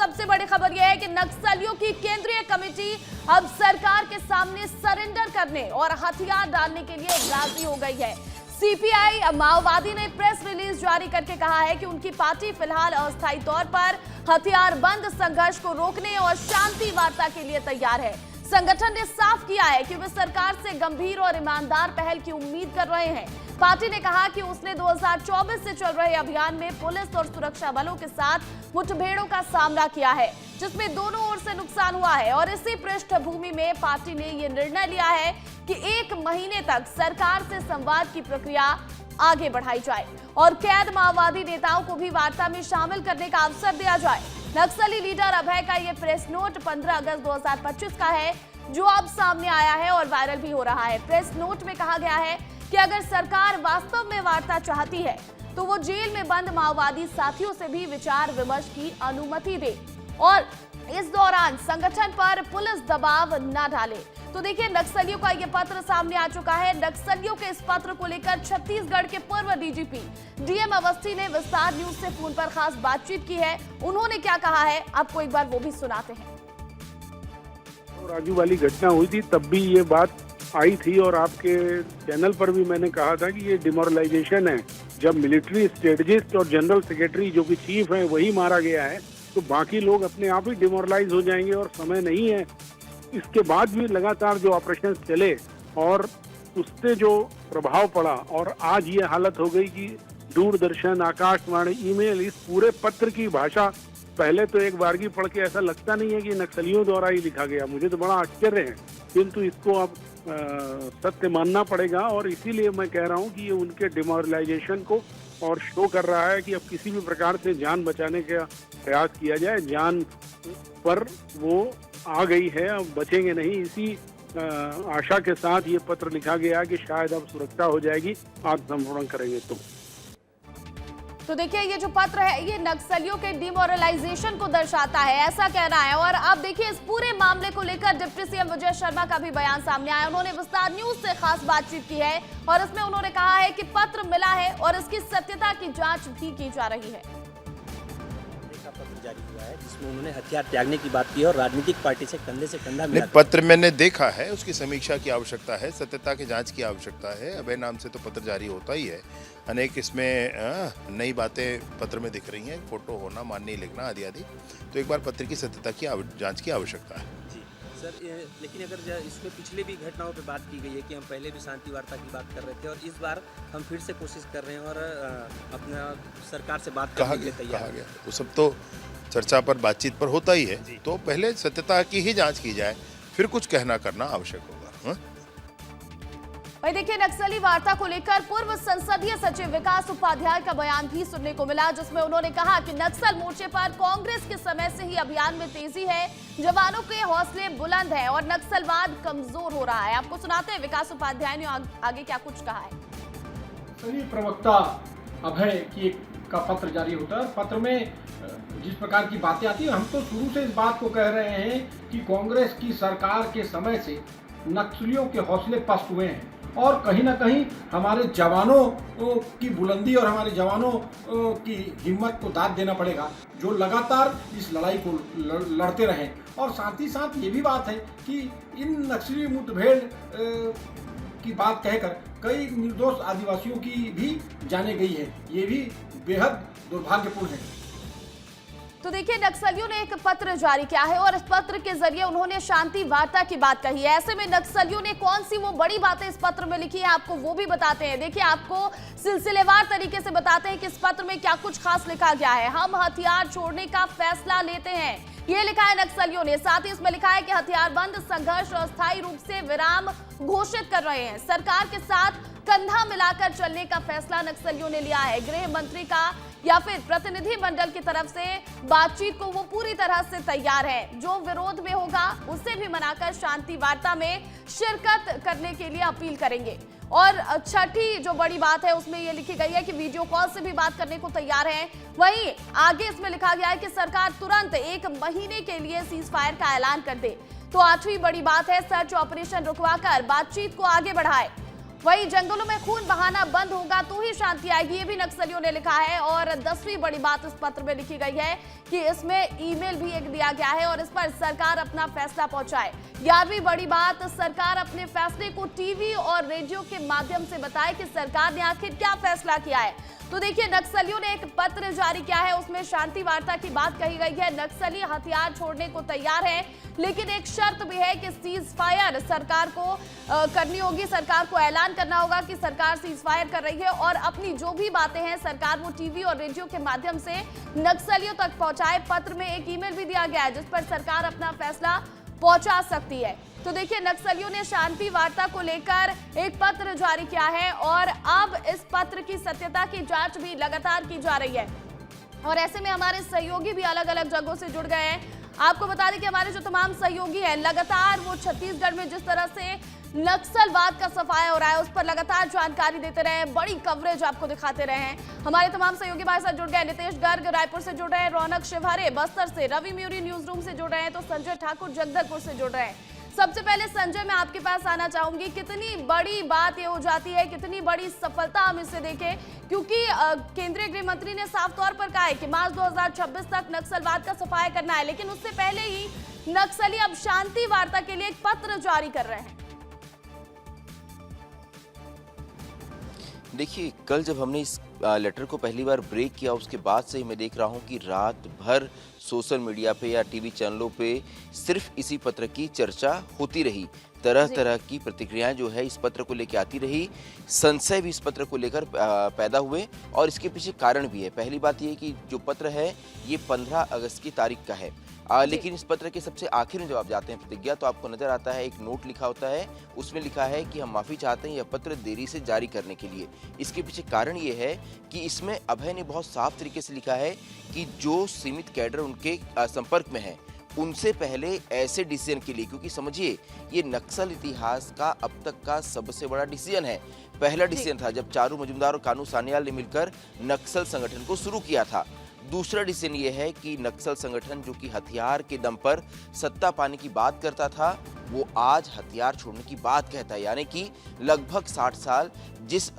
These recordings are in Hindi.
सबसे बड़ी खबर यह है कि नक्सलियों की केंद्रीय कमेटी अब सरकार के सामने सरेंडर करने और हथियार डालने के लिए राजी हो गई है। सीपीआई माओवादी ने प्रेस रिलीज जारी करके कहा है कि उनकी पार्टी फिलहाल अस्थायी तौर पर हथियार बंद संघर्ष को रोकने और शांति वार्ता के लिए तैयार है। संगठन ने साफ किया है कि वे सरकार से गंभीर और ईमानदार पहल की उम्मीद कर रहे हैं। पार्टी ने कहा कि उसने 2024 से चल रहे अभियान में पुलिस और सुरक्षा बलों के साथ मुठभेड़ों का सामना किया है, जिसमें दोनों ओर से नुकसान हुआ है और इसी पृष्ठभूमि में पार्टी ने यह निर्णय लिया है कि 1 महीने तक सरकार से संवाद की प्रक्रिया आगे बढ़ाई जाए और कैद माओवादी नेताओं को भी वार्ता में शामिल करने का अवसर दिया जाए। नक्सली लीडर अभय का ये प्रेस नोट 15 अगस्त 2025 का है, जो अब सामने आया है और वायरल भी हो रहा है। प्रेस नोट में कहा गया है कि अगर सरकार वास्तव में वार्ता चाहती है तो वो जेल में बंद माओवादी साथियों से भी विचार विमर्श की अनुमति दे और इस दौरान संगठन पर पुलिस दबाव न डाले। तो देखिए, नक्सलियों का ये पत्र सामने आ चुका है। नक्सलियों के इस पत्र को लेकर छत्तीसगढ़ के पूर्व डीजीपी डीएम अवस्थी ने विस्तार न्यूज से फोन पर खास बातचीत की है। उन्होंने क्या कहा है, आपको एक बार वो भी सुनाते हैं। राजू वाली घटना हुई थी तब भी ये बात आई थी और आपके चैनल पर भी मैंने कहा था कि ये डिमोरलाइजेशन है। जब मिलिट्री स्ट्रेटजिस्ट और जनरल सेक्रेटरी जो कि चीफ है वही मारा गया है तो बाकी लोग अपने आप ही डिमोरलाइज हो जाएंगे और समय नहीं है। इसके बाद भी लगातार जो ऑपरेशन चले और उससे जो प्रभाव पड़ा और आज ये हालत हो गई कि दूरदर्शन, आकाशवाणी, ईमेल, इस पूरे पत्र की भाषा पहले तो एक बारगी पढ़ के ऐसा लगता नहीं है कि नक्सलियों द्वारा ही लिखा गया। मुझे तो बड़ा आश्चर्य है, किंतु इसको अब सत्य मानना पड़ेगा और इसीलिए मैं कह रहा हूँ कि ये उनके डिमोरलाइजेशन को और शो कर रहा है कि अब किसी भी प्रकार से जान बचाने का प्रयास किया जाए। जान पर वो आ गई है, अब बचेंगे नहीं। इसी आशा के साथ ये पत्र लिखा गया कि शायद अब सुरक्षा हो जाएगी, आत्मसमर्पण करेंगे तो देखिए, ये जो पत्र है ये नक्सलियों के डिमोरलाइजेशन को दर्शाता है, ऐसा कहना है। और अब देखिए, इस पूरे मामले को लेकर डिप्टी सीएम विजय शर्मा का भी बयान सामने आया। उन्होंने विस्तार न्यूज से खास बातचीत की है और इसमें उन्होंने कहा है कि पत्र मिला है और इसकी सत्यता की जांच भी की जा रही है। पत्र जारी हुआ है जिसमें उन्होंने हथियार त्यागने की बात की है और राजनीतिक पार्टी से कंधा मिला। पत्र मैंने देखा है, उसकी समीक्षा की आवश्यकता है, सत्यता की जांच की आवश्यकता है। अभय नाम से तो पत्र जारी होता ही है। अनेक इसमें नई बातें पत्र में दिख रही हैं, फोटो होना, माननीय लिखना आदि आदि। तो एक बार पत्र की सत्यता की जांच की आवश्यकता है। सर, लेकिन अगर इसमें पिछले भी घटनाओं पे बात की गई है कि हम पहले भी शांति वार्ता की बात कर रहे थे और इस बार हम फिर से कोशिश कर रहे हैं और अपना सरकार से बात करने के लिए तैयार हैं। वो सब तो चर्चा पर, बातचीत पर होता ही है। तो पहले सत्यता की ही जांच की जाए, फिर कुछ कहना करना आवश्यक होगा। भाई देखिए, नक्सली वार्ता को लेकर पूर्व संसदीय सचिव विकास उपाध्याय का बयान भी सुनने को मिला, जिसमें उन्होंने कहा कि नक्सल मोर्चे पर कांग्रेस के समय से ही अभियान में तेजी है, जवानों के हौसले बुलंद है और नक्सलवाद कमजोर हो रहा है। आपको सुनाते हैं विकास उपाध्याय ने आगे क्या कुछ कहा है। प्रवक्ता अभय की का पत्र जारी होता है। पत्र में जिस प्रकार की बातें आती है, हम तो शुरू से इस बात को कह रहे हैं कि कांग्रेस की सरकार के समय से नक्सलियों के हौसले पस्त हुए हैं और कहीं ना कहीं हमारे जवानों की बुलंदी और हमारे जवानों की हिम्मत को दाद देना पड़ेगा, जो लगातार इस लड़ाई को लड़ते रहें। और साथ ही साथ ये भी बात है कि इन नक्सली मुठभेड़ की बात कहकर कई निर्दोष आदिवासियों की भी जाने गई है। ये भी बेहद दुर्भाग्यपूर्ण है। तो देखिए, नक्सलियों ने एक पत्र जारी किया है और इस पत्र के जरिए उन्होंने शांति वार्ता की बात कही है। ऐसे में नक्सलियों ने कौन सी वो बड़ी बातें इस पत्र में लिखी है, आपको वो भी बताते हैं। देखिए, आपको सिलसिलेवार तरीके से बताते हैं कि इस पत्र में क्या कुछ खास लिखा गया है। हम हथियार छोड़ने का फैसला लेते हैं, ये लिखा है नक्सलियों ने। साथ ही इसमें लिखा है कि हथियारबंद संघर्ष अस्थायी रूप से विराम घोषित कर रहे हैं। सरकार के साथ कंधा मिलाकर चलने का फैसला नक्सलियों ने लिया है। गृह मंत्री का या फिर प्रतिनिधि मंडल की तरफ से बातचीत को वो पूरी तरह से तैयार है। जो विरोध में होगा उसे भी मनाकर शांति वार्ता में शिरकत करने के लिए अपील करेंगे। और छठी जो बड़ी बात है उसमें ये लिखी गई है कि वीडियो कॉल से भी बात करने को तैयार है। वहीं आगे इसमें लिखा गया है कि सरकार तुरंत 1 महीने के लिए सीज फायर का ऐलान कर दे। तो 8वीं बड़ी बात है, सर्च ऑपरेशन रुकवाकर बातचीत को आगे बढ़ाए। वहीं जंगलों में खून बहाना बंद होगा तो ही शांति आएगी, ये भी नक्सलियों ने लिखा है। और 10वीं बड़ी बात इस पत्र में लिखी गई है कि इसमें ईमेल भी एक दिया गया है और इस पर सरकार अपना फैसला पहुंचाए। 11वीं बड़ी बात, सरकार अपने फैसले को टीवी और रेडियो के माध्यम से बताए कि सरकार ने आखिर क्या फैसला किया है। तो देखिए, नक्सलियों ने एक पत्र जारी किया है, उसमें शांति वार्ता की बात कही गई है। नक्सली हथियार छोड़ने को तैयार है, लेकिन एक शर्त भी है कि सीज फायर सरकार को करनी होगी। सरकार को ऐलान करना होगा कि सरकार सीज फायर कर रही है और अपनी जो भी बातें हैं सरकार वो टीवी और रेडियो के माध्यम से नक्सलियों तक पहुंचाए। पत्र में एक ईमेल भी दिया गया है जिस पर सरकार अपना फैसला पहुंचा सकती है। तो देखिए, नक्सलियों ने शांति वार्ता को लेकर एक पत्र जारी किया है और अब इस पत्र की सत्यता की जांच भी लगातार की जा रही है। और ऐसे में हमारे सहयोगी भी अलग अलग जगहों से जुड़ गए हैं। आपको बता दें कि हमारे जो तमाम सहयोगी हैं लगातार वो छत्तीसगढ़ में जिस तरह से नक्सलवाद का सफाया हो रहा है उस पर लगातार जानकारी देते रहे हैं, बड़ी कवरेज आपको दिखाते रहे हैं। हमारे तमाम सहयोगी हमारे साथ जुड़ गए। नितेश गर्ग रायपुर से जुड़ रहे हैं, रौनक शिवहरे बस्तर से, रवि म्यूरी न्यूज रूम से जुड़ रहे हैं, तो संजय ठाकुर जगदलपुर से जुड़ रहे हैं। सबसे पहले संजय, मैं आपके पास आना चाहूंगी, कितनी बड़ी बात ये हो जाती है, कितनी बड़ी सफलता हम इससे देखें, क्योंकि केंद्रीय गृह मंत्री ने साफ तौर पर कहा है कि मार्च 2026 तक नक्सलवाद का सफाया करना है, लेकिन उससे पहले ही नक्सली अब शांति वार्ता के लिए एक पत्र जारी कर रहे हैं। देखिए, कल जब हमने इस लेटर को पहली बार ब्रेक किया उसके बाद से ही मैं देख रहा हूं कि रात भर सोशल मीडिया पे या टीवी चैनलों पे सिर्फ इसी पत्र की चर्चा होती रही। तरह तरह की प्रतिक्रियाएं जो है इस पत्र को लेकर आती रही, संशय भी इस पत्र को लेकर पैदा हुए और इसके पीछे कारण भी है। पहली बात ये कि जो पत्र है ये 15 अगस्त की तारीख का है, लेकिन इस पत्र के सबसे आखिर में जब आप जाते हैं प्रतिज्ञा तो आपको नजर आता है एक नोट लिखा होता है, उसमें लिखा है कि हम माफी चाहते हैं यह पत्र देरी से जारी करने के लिए। इसके पीछे कारण ये है कि इसमें अभय ने बहुत साफ तरीके से लिखा है कि जो सीमित कैडर उनके संपर्क में है उनसे पहले ऐसे डिसीजन के लिए, क्योंकि समझिए ये नक्सल इतिहास का अब तक का सबसे बड़ा डिसीजन है। पहला डिसीजन था जब चारू मजुमदार और कानू सान्याल ने मिलकर नक्सल संगठन को शुरू किया था। दूसरा डिसीजन ये है कि नक्सल संगठन जो कि हथियार के दम पर सत्ता पाने की बात करता था वो आज हथियार छोड़ने की बात कहता है, यानी कि लगभग 60 साल जिस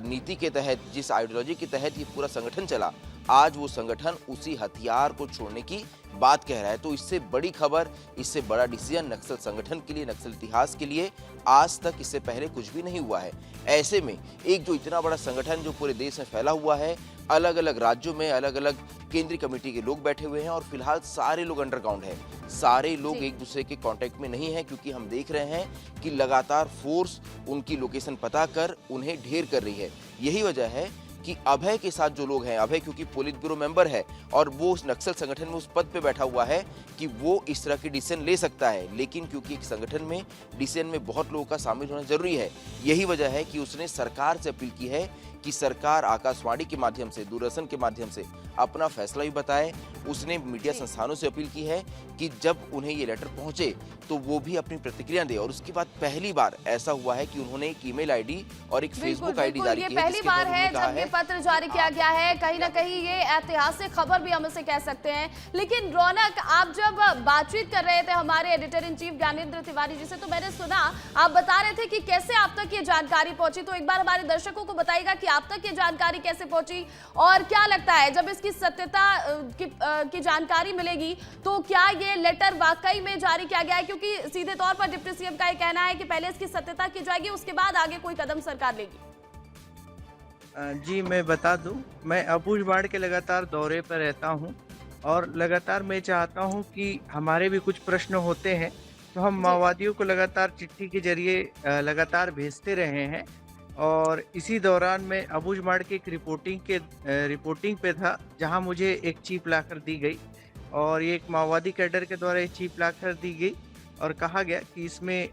नीति के तहत, जिस आइडियोलॉजी के तहत ये पूरा संगठन चला, आज वो संगठन उसी हथियार को छोड़ने की बात कह रहा है। तो इससे बड़ी खबर, इससे बड़ा डिसीजन नक्सल संगठन के लिए, नक्सल इतिहास के लिए आज तक इससे पहले कुछ भी नहीं हुआ है। ऐसे में एक जो इतना बड़ा संगठन जो पूरे देश में फैला हुआ है, अलग अलग राज्यों में अलग अलग केंद्रीय कमेटी के लोग बैठे हुए हैं और फिलहाल सारे लोग अंडरग्राउंड हैं, सारे लोग एक दूसरे के कांटेक्ट में नहीं हैं, क्योंकि हम देख रहे हैं कि लगातार फोर्स उनकी लोकेशन पता कर उन्हें ढेर कर रही है। यही वजह है कि अभय के साथ जो लोग हैं, अभय क्योंकि पोलित ब्यूरो मेंबर है और वो उस नक्सल संगठन में उस पद पे बैठा हुआ है कि वो इस तरह की डिसीजन ले सकता है, लेकिन क्योंकि एक संगठन में डिसीजन में बहुत लोगों का शामिल होना जरूरी है, यही वजह है कि उसने सरकार से अपील की है कि सरकार आकाशवाणी के माध्यम से, दूरदर्शन के माध्यम से अपना फैसला भी बताए। उसने मीडिया संस्थानों से अपील की है कि जब उन्हें ये लेटर पहुंचे तो वो भी अपनी प्रतिक्रिया दे। और उसके बाद पहली बार ऐसा हुआ है कि उन्होंने एक ईमेल आईडी और एक फेसबुक आईडी जारी की है। पहली बार है जब ये पत्र जारी किया गया है, कहीं ना कहीं ये ऐतिहासिक खबर भी हम इसे कह सकते हैं। लेकिन रौनक, आप जब बातचीत कर रहे थे हमारे editor in chief Gyanendra Tiwari ji से, तो मैंने सुना आप बता रहे थे कि कैसे आप तक ये जानकारी पहुंची। तो एक बार हमारे दर्शकों को बताइएगा कि आप तक ये जानकारी कैसे पहुंची और क्या लगता है जब इसकी सत्यता की जानकारी मिलेगी तो क्या ये लेटर वाकई में जारी किया गया है? क्योंकि सीधे तौर पर डिप्टी सीएम का ये कहना है कि पहले इसकी सत्यता की जाएगी, उसके बाद आगे कोई कदम सरकार लेगी। जी मैं बता दूं, मैं अबूझमाड़ के लगातार दौरे पर रहता हूं और लगातार मैं चाहता हूं कि हमारे भी कुछ प्रश्न होते हैं तो हम माओवादियों को लगातार चिट्ठी के जरिए लगातार भेजते रहे हैं। और इसी दौरान मैं अबूझमाड़ के एक रिपोर्टिंग पे था जहां मुझे एक चिप लाकर दी गई और ये एक माओवादी कैडर के द्वारा एक चिप लाकर दी गई और कहा गया कि इसमें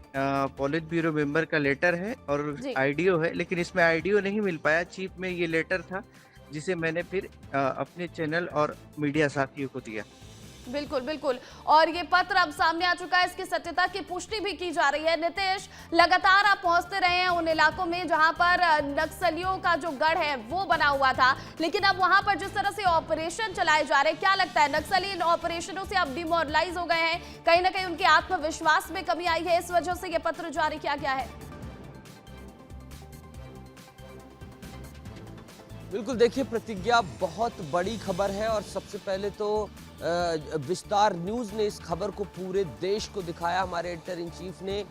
पॉलिट ब्यूरो मेंबर का लेटर है और आईडियो है, लेकिन इसमें आईडियो नहीं मिल पाया। चिप में ये लेटर था जिसे मैंने फिर अपने चैनल और मीडिया साथियों को दिया। बिल्कुल बिल्कुल, और ये पत्र अब सामने आ चुका है, इसकी सत्यता की पुष्टि भी की जा रही है। नितेश, लगातार आप पहुंचते रहे हैं उन इलाकों में जहां पर नक्सलियों का जो गढ़ है वो बना हुआ था, लेकिन अब वहां पर जिस तरह से ऑपरेशन चलाए जा रहे हैं, क्या लगता है नक्सली इन ऑपरेशनों से अब डिमोरलाइज हो गए हैं, कहीं ना कहीं उनके आत्मविश्वास में कमी आई है, इस वजह से ये पत्र जारी किया गया है? बिल्कुल, देखिए प्रतिज्ञा बहुत बड़ी खबर है और सबसे पहले तो विस्तार न्यूज़ ने इस खबर को पूरे देश को दिखाया। हमारे एडिटर इन चीफ ने,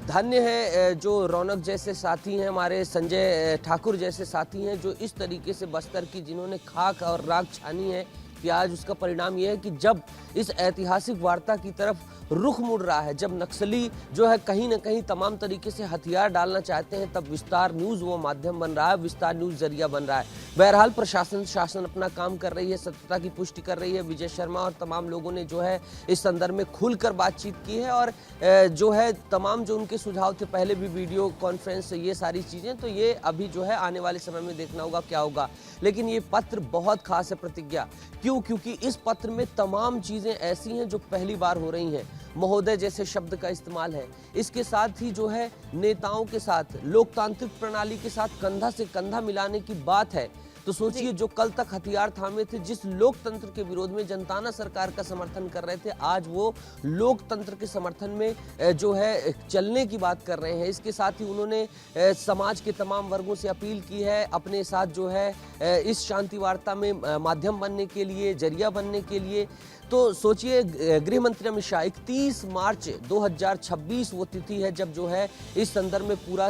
धन्य है जो रौनक जैसे साथी हैं, हमारे संजय ठाकुर जैसे साथी हैं, जो इस तरीके से बस्तर की जिन्होंने खाक और राख छानी है कि आज उसका परिणाम यह है कि जब इस ऐतिहासिक वार्ता की तरफ रुख मुड़ रहा है, जब नक्सली जो है कहीं ना कहीं तमाम तरीके से हथियार डालना चाहते हैं, तब विस्तार न्यूज़ वो माध्यम बन रहा है, विस्तार न्यूज़ जरिया बन रहा है। बहरहाल शासन अपना काम कर रही है, सत्यता की पुष्टि कर रही है। विजय शर्मा और तमाम लोगों ने जो है इस संदर्भ में खुलकर बातचीत की है और जो है तमाम जो उनके सुझाव थे, पहले भी वीडियो कॉन्फ्रेंस, ये सारी चीज़ें, तो ये अभी जो है आने वाले समय में देखना होगा क्या होगा। लेकिन ये पत्र बहुत खास है प्रतिज्ञा, क्यों? क्योंकि इस पत्र में तमाम चीज़ें ऐसी हैं जो पहली बार हो रही हैं। महोदय जैसे शब्द का इस्तेमाल है, इसके साथ ही जो है नेताओं के साथ, लोकतांत्रिक प्रणाली के साथ कंधा से कंधा मिलाने की बात है। तो सोचिए, जो कल तक हथियार थामे थे, जिस लोकतंत्र के विरोध में जनताना सरकार का समर्थन कर रहे थे, आज वो लोकतंत्र के समर्थन में जो है चलने की बात कर रहे हैं। इसके साथ ही उन्होंने समाज के तमाम वर्गों से अपील की है अपने साथ जो है इस शांति वार्ता में माध्यम बनने के लिए, जरिया बनने के लिए। तो सोचिए, गृह मंत्री अमित शाह 31 मार्च 2026 वो तिथि है जब जो है इस संदर्भ में पूरा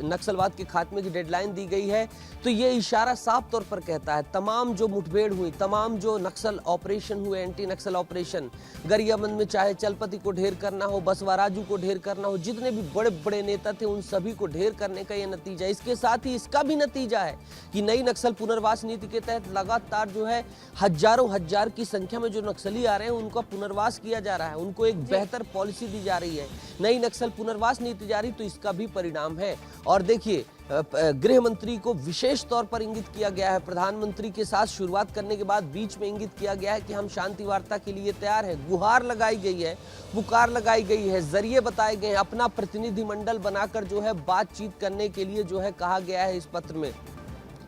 नक्सलवाद के खात्मे की डेडलाइन दी गई है। तो ये इशारा साफ तौर पर कहता है, तमाम जो मुठभेड़ हुई, तमाम जो नक्सल ऑपरेशन हुए, एंटी नक्सल ऑपरेशन, गरियाबंद में चाहे चलपति को ढेर करना हो, बसवा राजू को ढेर करना हो, जितने भी बड़े बड़े नेता थे उन सभी को ढेर करने का ये नतीजा। इसके साथ ही इसका भी नतीजा है कि नई नक्सल पुनर्वास नीति के तहत लगातार जो है हजारों हजार की संख्या में जो नक्सली आ रहे हैं उनका पुनर्वास किया जा रहा है, उनको एक बेहतर पॉलिसी दी जा रही है, नई नक्सल पुनर्वास नीति जारी, तो इसका भी परिणाम है। और देखिए, गृह मंत्री को विशेष तौर पर इंगित किया गया है, प्रधानमंत्री के साथ शुरुआत करने के बाद बीच में इंगित किया गया है कि हम शांति वार्ता के लिए तैयार हैं। गुहार लगाई गई है, पुकार लगाई गई है, जरिए बताए गए हैं, अपना प्रतिनिधिमंडल बनाकर जो है बातचीत करने के लिए जो है कहा गया है इस पत्र में।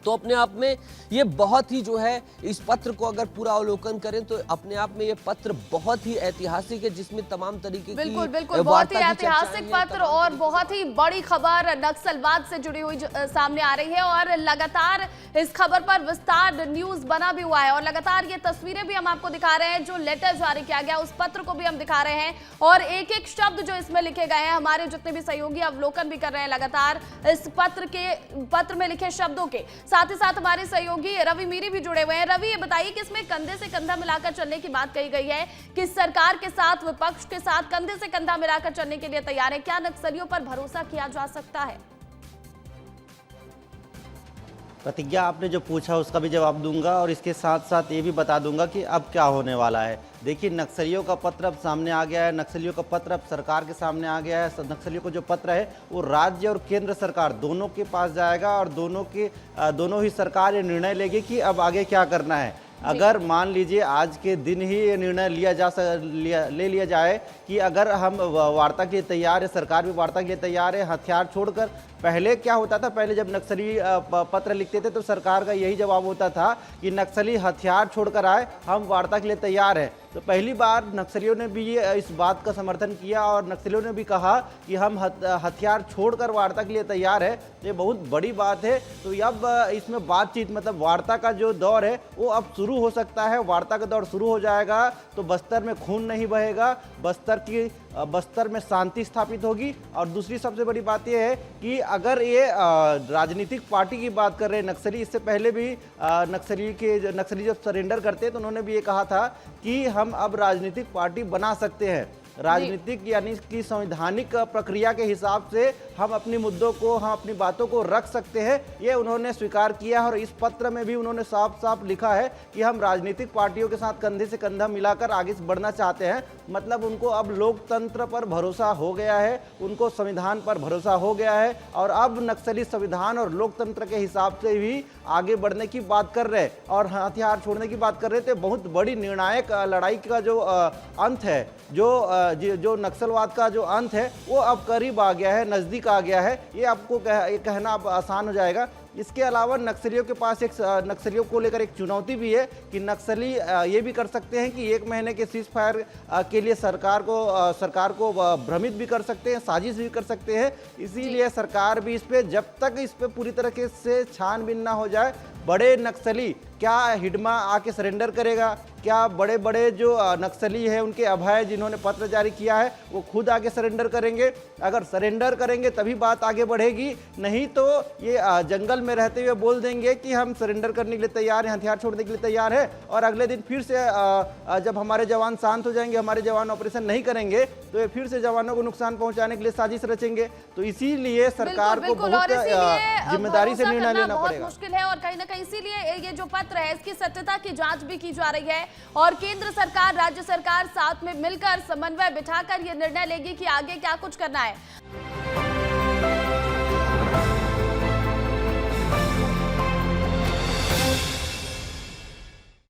तो अपने आप में ये बहुत ही जो है, इस पत्र को अगर पूरा अवलोकन करें तो अपने आप में ये पत्र बहुत ही ऐतिहासिक है, जिसमें तमाम तरीके की बिल्कुल बहुत ही ऐतिहासिक पत्र और बहुत ही बड़ी खबर नक्सलवाद से जुड़ी हुई सामने आ रही है। और लगातार इस खबर पर विस्तार न्यूज बना भी हुआ है और लगातार ये तस्वीरें भी हम आपको दिखा रहे हैं, जो लेटर जारी किया गया उस पत्र को भी हम दिखा रहे हैं और एक एक शब्द जो इसमें लिखे गए हैं, हमारे जितने भी सहयोगी अवलोकन भी कर रहे हैं लगातार इस पत्र में लिखे शब्दों के। साथ ही साथ हमारे सहयोगी रवि मीरी भी जुड़े हुए हैं। रवि, ये बताइए कि इसमें कंधे से कंधा मिलाकर चलने की बात कही गई है कि सरकार के साथ, विपक्ष के साथ कंधे से कंधा मिलाकर चलने के लिए तैयार है। क्या नक्सलियों पर भरोसा किया जा सकता है? प्रतिज्ञा, आपने जो पूछा उसका भी जवाब दूंगा और इसके साथ साथ ये भी बता दूंगा कि अब क्या होने वाला है। देखिए, नक्सलियों का पत्र अब सामने आ गया है, नक्सलियों का पत्र अब सरकार के सामने आ गया है। नक्सलियों का जो पत्र है वो राज्य और केंद्र सरकार दोनों के पास जाएगा और दोनों ही सरकार ये निर्णय लेगी कि अब आगे क्या करना है। अगर मान लीजिए आज के दिन ही ये निर्णय ले लिया जाए कि अगर हम वार्ता के लिए तैयार है, सरकार भी वार्ता के लिए तैयार है, हथियार छोड़कर। पहले क्या होता था, पहले जब नक्सली पत्र लिखते थे तो सरकार का यही जवाब होता था कि नक्सली हथियार छोड़कर आए, हम वार्ता के लिए तैयार हैं। तो पहली बार नक्सलियों ने भी इस बात का समर्थन किया और नक्सलियों ने भी कहा कि हम हथियार छोड़कर वार्ता के लिए तैयार है। ये बहुत बड़ी बात है। तो अब इसमें बातचीत, मतलब वार्ता का जो दौर है वो अब शुरू हो सकता है। वार्ता का दौर शुरू हो जाएगा तो बस्तर में खून नहीं बहेगा, बस्तर में शांति स्थापित होगी। और दूसरी सबसे बड़ी बात यह है कि अगर ये राजनीतिक पार्टी की बात कर रहे हैं नक्सली, इससे पहले भी नक्सली जब सरेंडर करते हैं तो उन्होंने भी ये कहा था कि हम अब राजनीतिक पार्टी बना सकते हैं। राजनीतिक यानी कि संवैधानिक प्रक्रिया के हिसाब से हम अपने मुद्दों को, हम अपनी बातों को रख सकते हैं, ये उन्होंने स्वीकार किया। और इस पत्र में भी उन्होंने साफ साफ लिखा है कि हम राजनीतिक पार्टियों के साथ कंधे से कंधा मिलाकर आगे बढ़ना चाहते हैं। मतलब उनको अब लोकतंत्र पर भरोसा हो गया है, उनको संविधान पर भरोसा हो गया है और अब नक्सली संविधान और लोकतंत्र के हिसाब से भी आगे बढ़ने की बात कर रहे हैं और हथियार छोड़ने की बात कर रहे थे। बहुत बड़ी निर्णायक लड़ाई का जो अंत है, जो नक्सलवाद का जो अंत है वो अब करीब आ गया है, नज़दीक आ गया है। ये आपको कहना अब आसान हो जाएगा। इसके अलावा नक्सलियों के पास नक्सलियों को लेकर एक चुनौती भी है कि नक्सली ये भी कर सकते हैं कि 1 महीने के सीज फायर के लिए सरकार को भ्रमित भी कर सकते हैं, साजिश भी कर सकते हैं। इसीलिए सरकार भी जब तक इस पे पूरी तरह से छानबीन ना हो जाए बड़े नक्सली क्या हिडमा आके सरेंडर करेगा? क्या बड़े बड़े जो नक्सली है उनके अभय जिन्होंने पत्र जारी किया है वो खुद आगे सरेंडर करेंगे? अगर सरेंडर करेंगे तभी बात आगे बढ़ेगी, नहीं तो ये जंगल में रहते हुए बोल देंगे कि हम सरेंडर करने के लिए तैयार हैं, हथियार छोड़ने के लिए तैयार है, और अगले दिन फिर से जब हमारे जवान शांत हो जाएंगे, हमारे जवान ऑपरेशन नहीं करेंगे तो ये फिर से जवानों को नुकसान पहुंचाने के लिए साजिश रचेंगे। तो इसीलिए सरकार को बहुत जिम्मेदारी से निर्णय लेना पड़ेगा। मुश्किल है और कहीं ना कहीं इसीलिए ये जो पत्र है इसकी सत्यता की जांच भी की जा रही है और केंद्र सरकार, राज्य सरकार साथ में मिलकर समन्वय बिठाकर ये निर्णय लेगी कि आगे क्या कुछ करना है।